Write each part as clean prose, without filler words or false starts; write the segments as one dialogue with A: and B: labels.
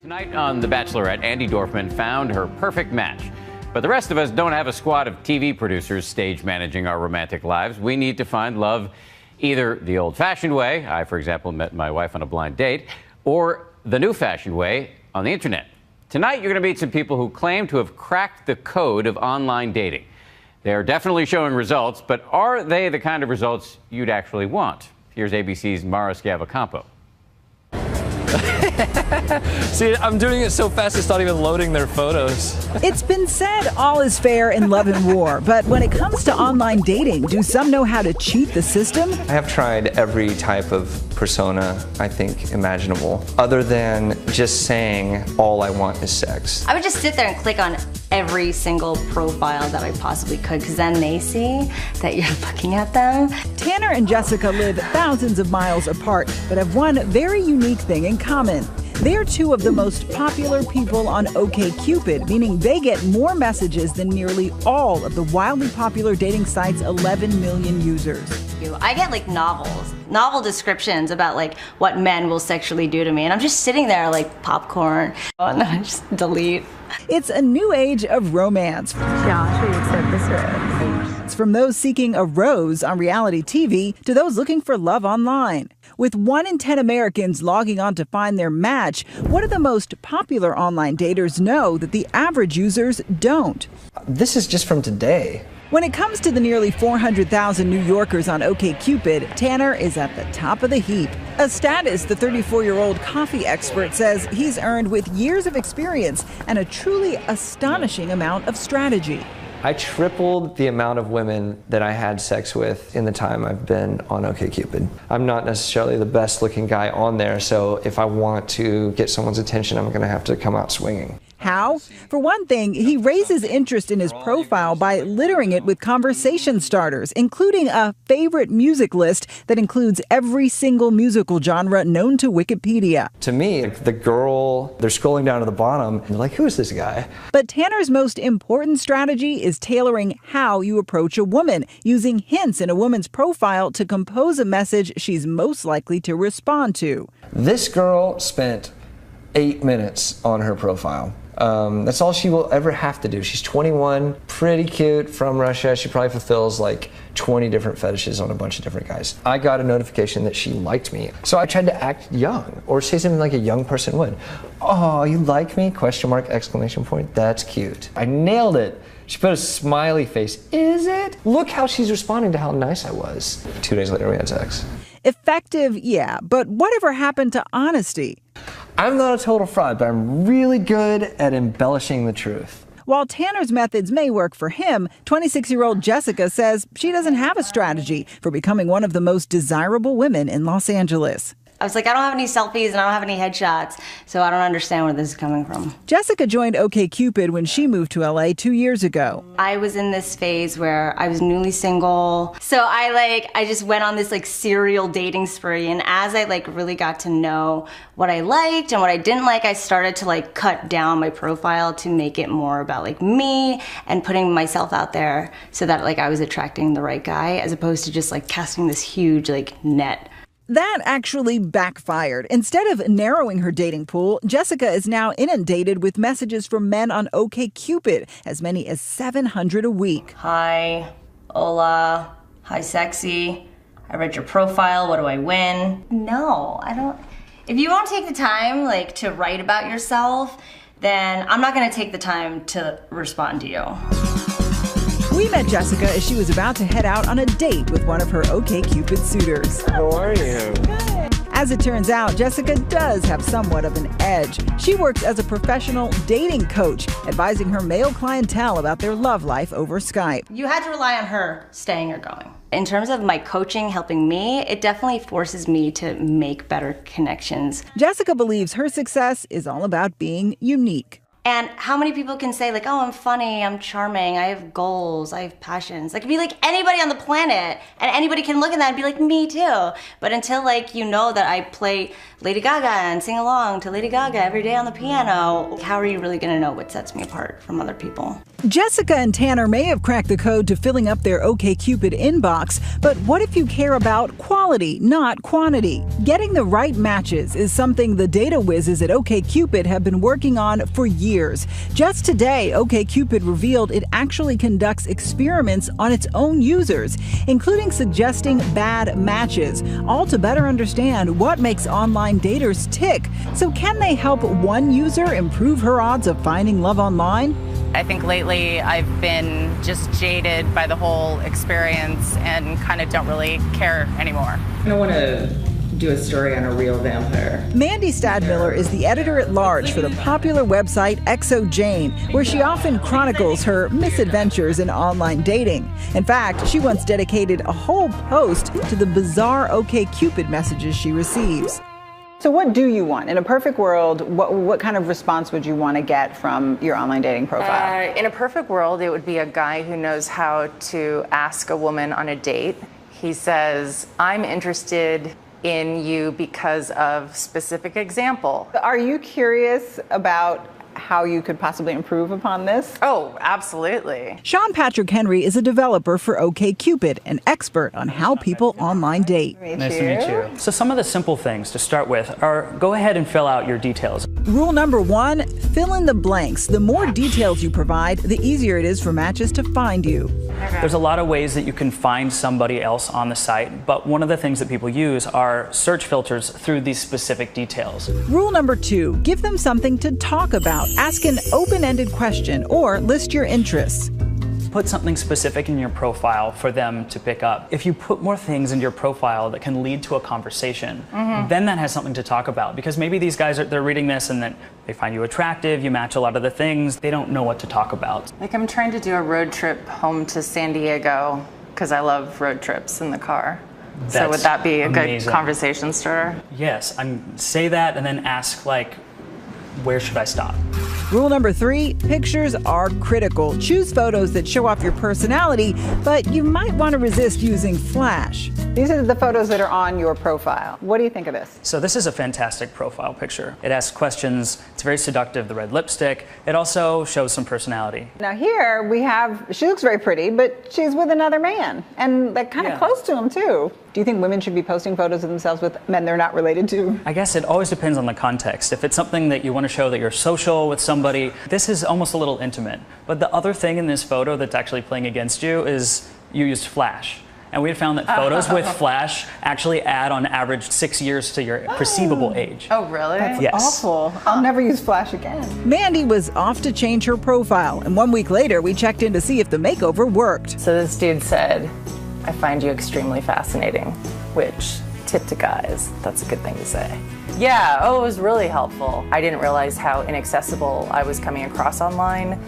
A: Tonight on The Bachelorette, Andy Dorfman found her perfect match. But the rest of us don't have a squad of TV producers stage managing our romantic lives. We need to find love either the old-fashioned way, I, for example, met my wife on a blind date, or the new-fashioned way on the internet. Tonight, you're going to meet some people who claim to have cracked the code of online dating. They are definitely showing results, but are they the kind of results you'd actually want? Here's ABC's Mara Schiavocampo.
B: See, I'm doing it so fast it's not even loading their photos.
C: It's been said all is fair in love and war, but when it comes to online dating, do some know how to cheat the system?
D: I have tried every type of persona, I think, imaginable, other than just saying all I want is sex.
E: I would just sit there and click on every single profile that I possibly could, because then they see that you're looking at them.
C: Tanner and Jessica live thousands of miles apart, but have one very unique thing in common. They're two of the most popular people on OKCupid, meaning they get more messages than nearly all of the wildly popular dating site's 11 million users.
E: I get like novel descriptions about like what men will sexually do to me, and I'm just sitting there like popcorn, and then I just delete.
C: It's a new age of romance. It's from those seeking a rose on reality TV to those looking for love online. With 1 in 10 Americans logging on to find their match, what do the most popular online daters know that the average users don't?
D: This is just from today.
C: When it comes to the nearly 400,000 New Yorkers on OKCupid, Tanner is at the top of the heap. A status the 34-year-old coffee expert says he's earned with years of experience and a truly astonishing amount of strategy.
D: I tripled the amount of women that I had sex with in the time I've been on OKCupid. I'm not necessarily the best looking guy on there, so if I want to get someone's attention, I'm gonna have to come out swinging.
C: How? For one thing, he raises interest in his profile by littering it with conversation starters, including a favorite music list that includes every single musical genre known to Wikipedia.
D: To me, the girl, they're scrolling down to the bottom, and they're like, who is this guy?
C: But Tanner's most important strategy is tailoring how you approach a woman, using hints in a woman's profile to compose a message she's most likely to respond to.
D: This girl spent 8 minutes on her profile. That's all she will ever have to do. She's 21, pretty cute, from Russia. She probably fulfills like 20 different fetishes on a bunch of different guys. I got a notification that she liked me. So I tried to act young, or say something like a young person would. Oh, you like me? Question mark, exclamation point. That's cute. I nailed it. She put a smiley face. Is it? Look how she's responding to how nice I was. 2 days later, we had sex.
C: Effective, yeah, but whatever happened to honesty?
D: I'm not a total fraud, but I'm really good at embellishing the truth.
C: While Tanner's methods may work for him, 26-year-old Jessica says she doesn't have a strategy for becoming one of the most desirable women in Los Angeles.
E: I was like, I don't have any selfies and I don't have any headshots, so I don't understand where this is coming from.
C: Jessica joined OKCupid when she moved to LA 2 years ago.
E: I was in this phase where I was newly single, so I just went on this like serial dating spree, and as I like really got to know what I liked and what I didn't like, I started to like cut down my profile to make it more about like me and putting myself out there so that like I was attracting the right guy, as opposed to just like casting this huge like net.
C: That actually backfired. Instead of narrowing her dating pool, Jessica is now inundated with messages from men on OKCupid, as many as 700 a week.
E: Hi, hola, hi sexy, I read your profile, what do I win? No, I don't. If you won't take the time like to write about yourself, then I'm not gonna take the time to respond to you.
C: We met Jessica as she was about to head out on a date with one of her OKCupid suitors.
D: How are you?
C: Good. As it turns out, Jessica does have somewhat of an edge. She works as a professional dating coach, advising her male clientele about their love life over Skype.
E: You had to rely on her staying or going. In terms of my coaching helping me, it definitely forces me to make better connections.
C: Jessica believes her success is all about being unique.
E: And how many people can say like, oh, I'm funny, I'm charming, I have goals, I have passions. Like, it could be like anybody on the planet, and anybody can look at that and be like, me too. But until like you know that I play Lady Gaga and sing along to Lady Gaga every day on the piano, how are you really gonna know what sets me apart from other people?
C: Jessica and Tanner may have cracked the code to filling up their OKCupid inbox, but what if you care about quality, not quantity? Getting the right matches is something the data whizzes at OKCupid have been working on for years. Just today, OKCupid revealed it actually conducts experiments on its own users, including suggesting bad matches, all to better understand what makes online daters tick. So can they help one user improve her odds of finding love online?
F: I think lately I've been just jaded by the whole experience and kind of don't really care anymore.
G: I don't want to do a story on a real vampire.
C: Mandy Stadmiller is the editor-at-large for the popular website XOJane, where she often chronicles her misadventures in online dating. In fact, she once dedicated a whole post to the bizarre OKCupid messages she receives.
H: So what do you want? In a perfect world, what kind of response would you want to get from your online dating profile?
F: In a perfect world, it would be a guy who knows how to ask a woman on a date. He says, I'm interested in you because of specific example.
H: Are you curious about how you could possibly improve upon this?
F: Oh, absolutely.
C: Sean Patrick Henry is a developer for OKCupid, an expert on how people online date.
I: Nice to meet you. So some of the simple things to start with are go ahead and fill out your details.
C: Rule number 1, fill in the blanks. The more details you provide, the easier it is for matches to find you.
I: There's a lot of ways that you can find somebody else on the site, but one of the things that people use are search filters through these specific details.
C: Rule number 2, give them something to talk about. Ask an open-ended question or list your interests.
I: Put something specific in your profile for them to pick up. If you put more things in your profile that can lead to a conversation, then that has something to talk about. Because maybe these guys they're reading this and then they find you attractive, you match a lot of the things, they don't know what to talk about.
F: Like I'm trying to do a road trip home to San Diego because I love road trips in the car. So would that be a good conversation starter?
I: Yes, say that and then ask like, where should I stop?
C: Rule number 3, pictures are critical. Choose photos that show off your personality, but you might want to resist using flash.
H: These are the photos that are on your profile. What do you think of this?
I: So this is a fantastic profile picture. It asks questions, it's very seductive, the red lipstick. It also shows some personality.
H: Now here we have, she looks very pretty, but she's with another man and like kind of close to him too. Do you think women should be posting photos of themselves with men they're not related to?
I: I guess it always depends on the context. If it's something that you want to show that you're social with somebody, this is almost a little intimate. But the other thing in this photo that's actually playing against you is you used flash. And we had found that photos with flash actually add on average 6 years to your perceivable age.
F: Oh, really?
H: That's
I: yes.
H: awful. I'll never use flash again.
C: Mandy was off to change her profile, and 1 week later, we checked in to see if the makeover worked.
F: So this dude said, I find you extremely fascinating, which, tip to guys, that's a good thing to say. Yeah, it was really helpful. I didn't realize how inaccessible I was coming across online,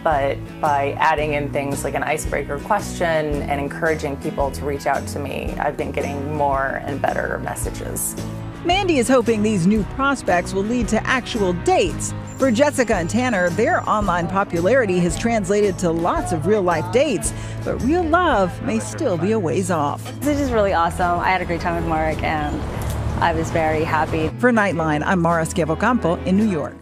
F: but by adding in things like an icebreaker question and encouraging people to reach out to me, I've been getting more and better messages.
C: Mandy is hoping these new prospects will lead to actual dates. For Jessica and Tanner, their online popularity has translated to lots of real-life dates, but real love may still be a ways off.
E: This is really awesome. I had a great time with Mark and I was very happy.
C: For Nightline, I'm Mara Schiavocampo in New York.